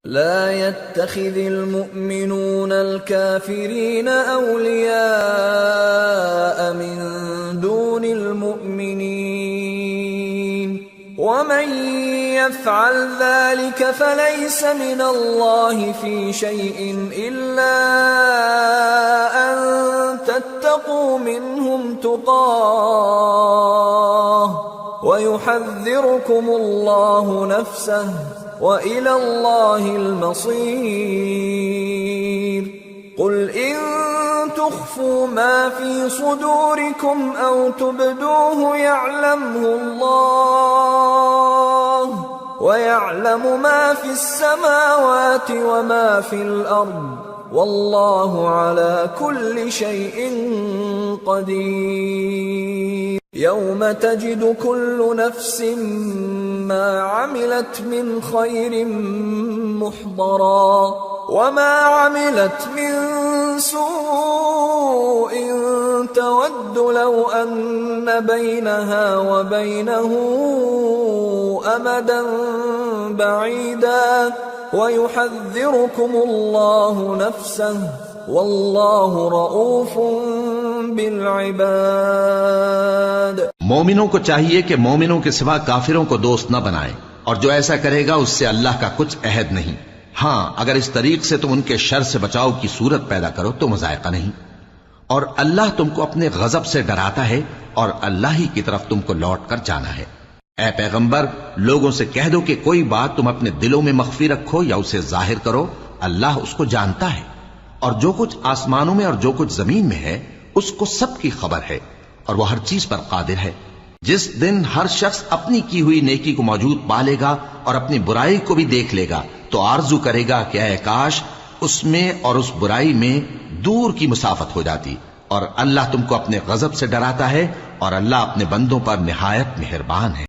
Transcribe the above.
لا يتخذ المؤمنون الكافرين أولياء من دون المؤمنين ومن يفعل ذلك فليس من الله في شيء إلا أن تتقوا منهم تقاه ويحذركم الله نفسه وإلى الله المصير. قل إن تخفوا ما في صدوركم أو تبدوه يعلمه الله ويعلم ما في السماوات وما في الأرض والله على كل شيء قدير. يوم تجد كل نفس ما عملت من خير محضرا وما عملت من سوء تود لو أن بينها وبينه أمدا بعيدا ويحذركم الله نفسه والله रऊफ बिलइबाद। मोमिनों को चाहिए कि मोमिनों के सिवा काफिरों को दोस्त न बनाए और जो ऐसा करेगा उससे अल्लाह का कुछ अहद नहीं। हाँ, अगर इस तरीक से तुम उनके शर से बचाव की सूरत पैदा करो तो मजायका नहीं। और अल्लाह तुमको अपने गजब से डराता है और अल्लाह ही की तरफ तुमको लौट कर जाना है। ऐ पैगंबर, लोगों से कह दो कि कोई बात तुम अपने दिलों में मख्फी रखो या उसे जाहिर करो, अल्लाह उसको जानता है और जो कुछ आसमानों में और जो कुछ जमीन में है उसको सबकी खबर है और वह हर चीज पर कादिर है। जिस दिन हर शख्स अपनी की हुई नेकी को मौजूद पा लेगा और अपनी बुराई को भी देख लेगा तो आरजू करेगा कि ऐ काश उसमें और उस बुराई में दूर की मुसाफत हो जाती। और अल्लाह तुमको अपने गजब से डराता है और अल्लाह अपने बंदों पर निहायत मेहरबान है।